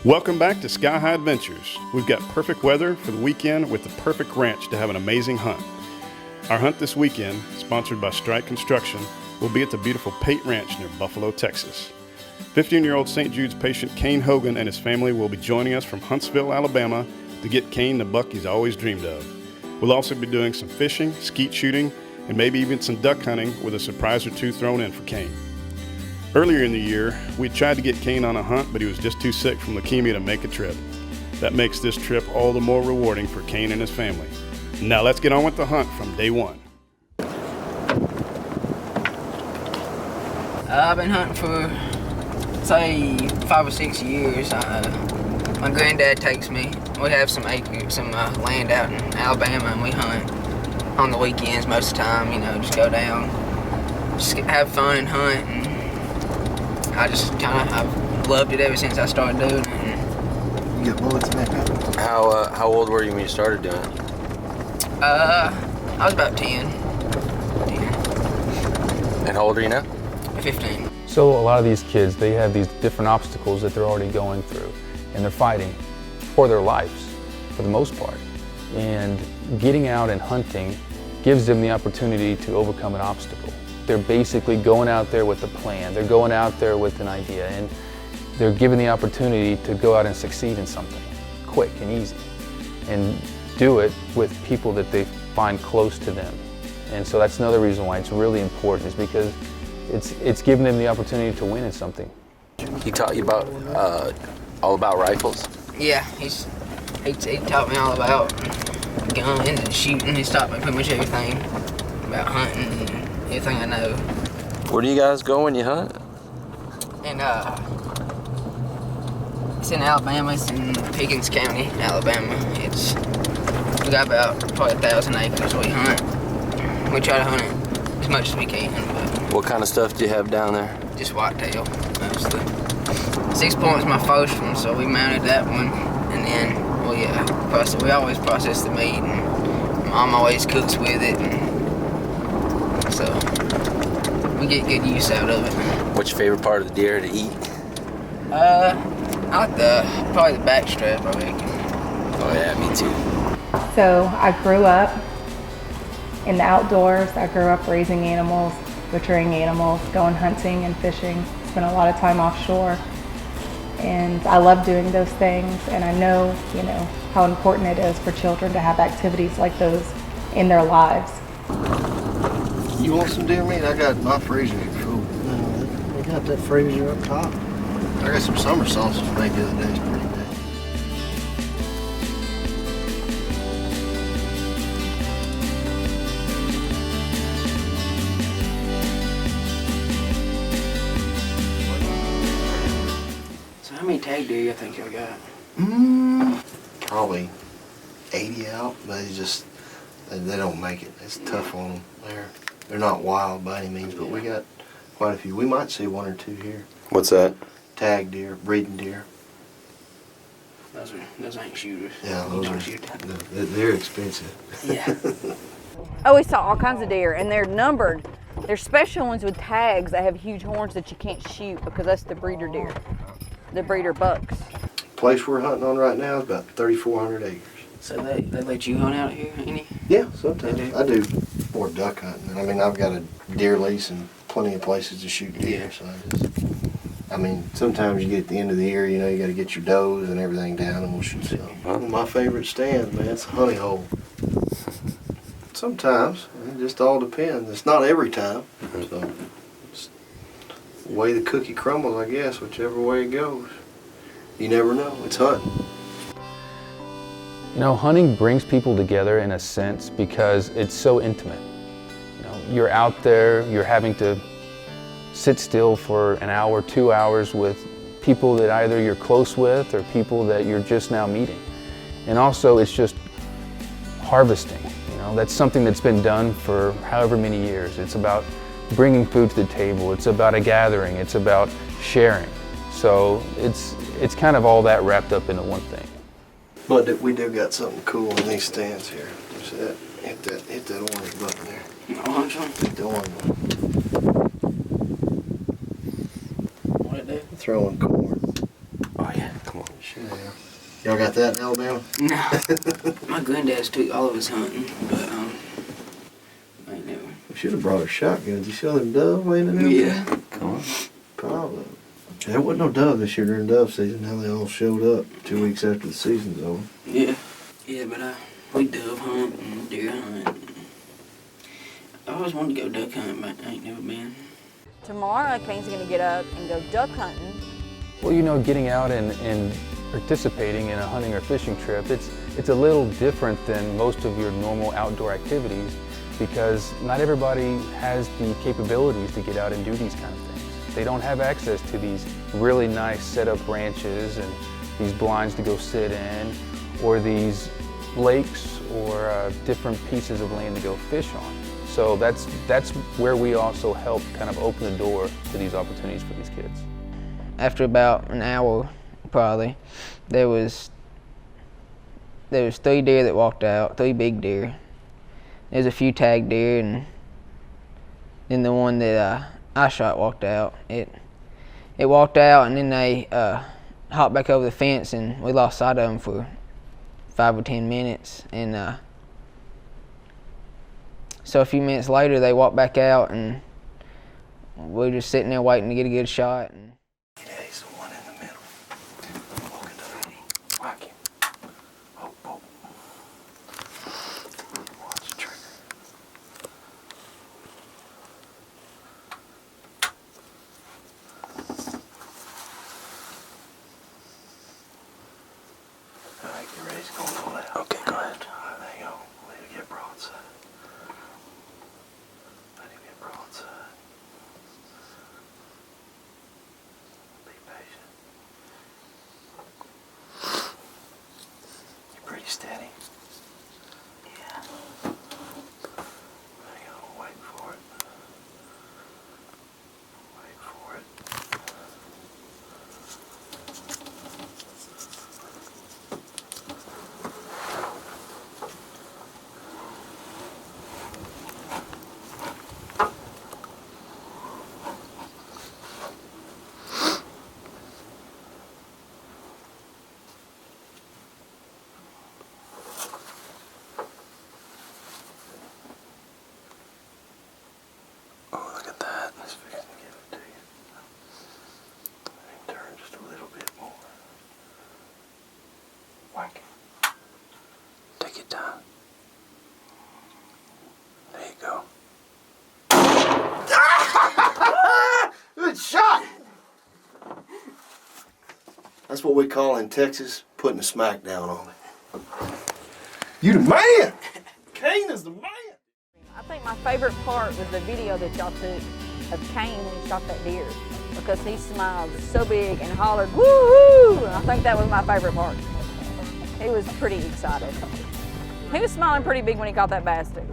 Welcome back to Sky High Adventures. We've got perfect weather for the weekend with the perfect ranch to have an amazing hunt. Our hunt this weekend, sponsored by Strike Construction, will be at the beautiful Pate Ranch near Buffalo, Texas. 15-year-old St Jude's patient Kane Hogan and his family will be joining us from Huntsville, Alabama to get Kane the buck he's always dreamed of. We'll also be doing some fishing, skeet shooting, and maybe even some duck hunting with a surprise or two thrown in for Kane. Earlier in the year, we tried to get Kane on a hunt, but he was just too sick from leukemia to make a trip. That makes this trip all the more rewarding for Kane and his family. Now let's get on with the hunt from day one. I've been hunting for, say, 5 or 6 years. My granddad takes me. We have some acres, some land out in Alabama, and we hunt on the weekends most of the time. You know, just go down, just have fun and hunt. And I've loved it ever since I started doing it. You get bullets back up? How old were you when you started doing it? I was about 10. And how old are you now? 15. So a lot of these kids, they have these different obstacles that they're already going through, and they're fighting for their lives, for the most part. And getting out and hunting gives them the opportunity to overcome an obstacle. They're basically going out there with a plan. They're going out there with an idea, and they're given the opportunity to go out and succeed in something quick and easy, and do it with people that they find close to them. And so that's another reason why it's really important, is because it's giving them the opportunity to win in something. He taught you about all about rifles? Yeah, he taught me all about guns and shooting. He's taught me pretty much everything about hunting and everything I know. Where do you guys go when you hunt? And it's in Alabama. It's in Pickens County, Alabama. We got about probably 1,000 acres we hunt. We try to hunt it as much as we can. But What kind of stuff do you have down there? just whitetail mostly. 6 Point's my first one, so we mounted that one, and then we always process the meat, and Mom always cooks with it, and so we get good use out of it. What's your favorite part of the deer to eat? I like probably the back strap, I reckon. Oh yeah, me too. So I grew up in the outdoors. I grew up raising animals, butchering animals, going hunting and fishing. Spent a lot of time offshore. And I love doing those things, and I know, how important it is for children to have activities like those in their lives. You want some deer meat? I got my freezer full. No, we got that freezer up top. I got some summer sausage made the other day. It's pretty good. So how many tag deer you think you got? Probably 80 out, but they don't make it. It's tough on them. They're not wild by any means, but we got quite a few. We might see 1 or 2 here. What's that? Tag deer, breeding deer. Those ain't shooters. Yeah, they're expensive. Yeah. Oh, we saw all kinds of deer, and they're numbered. There's special ones with tags that have huge horns that you can't shoot, because that's the breeder deer, the breeder bucks. Place we're hunting on right now is about 3,400 acres. So they let you hunt out here, any? Yeah, sometimes. I do more duck hunting. I mean, I've got a deer lease and plenty of places to shoot deer. Yeah. So sometimes you get at the end of the year, you got to get your does and everything down, and we'll shoot some. My favorite stand, man, it's a honey hole. Sometimes. It just all depends. It's not every time. So it's the way the cookie crumbles, I guess, whichever way it goes. You never know. It's hunting. Hunting brings people together in a sense because it's so intimate. You're out there, you're having to sit still for an hour, 2 hours with people that either you're close with or people that you're just now meeting. And also it's just harvesting. That's something that's been done for however many years. It's about bringing food to the table. It's about a gathering. It's about sharing. So it's kind of all that wrapped up into one thing. But we do got something cool in these stands here. Just hit that orange button there. Orange one? Hit the orange one. What it do? Throwing corn. Oh yeah, come on. Yeah. Y'all got that in Alabama? No. My granddad's took all of us hunting, but I ain't never. We should have brought a shotgun. Did you see all them doves laying in there? Yeah. Come on. Pile of them. There wasn't no dove this year during dove season. Now they all showed up 2 weeks after the season's over. Yeah. Yeah, but we dove hunt and deer hunt. I always wanted to go duck hunting, but I ain't never been. Tomorrow, Kane's gonna get up and go duck hunting. Well, you know, getting out and participating in a hunting or fishing trip, it's a little different than most of your normal outdoor activities because not everybody has the capabilities to get out and do these kind of things. They don't have access to these really nice set-up ranches and these blinds to go sit in, or these lakes or different pieces of land to go fish on. So that's where we also help kind of open the door to these opportunities for these kids. After about an hour, probably, there was 3 deer that walked out, 3 big deer. There's a few tag deer, and then the one that I shot walked out. It walked out, and then they hopped back over the fence, and we lost sight of them for 5 or 10 minutes. And so a few minutes later, they walked back out, and we were just sitting there waiting to get a good shot. Yeah, he's the one in the middle. Walking to the whack him. Oh, oh. Watch the trigger. All right, you ready? It's going to pull out. Okay, go ahead. All right, there you go. Let him get broadside. Let him get broadside. Be patient. You're pretty steady. Yeah. Hang on, wait for it. Wait for it. Oh, look at that. Let's fix it and give it to you. Let him turn just a little bit more. Whack it. Take your time. There you go. Good shot! That's what we call in Texas putting a smack down on it. You the man! Kane is the man! I think my favorite part was the video that y'all took of Kane when he shot that deer, because he smiled so big and hollered, woo-hoo! I think that was my favorite part. He was pretty excited. He was smiling pretty big when he caught that bass too.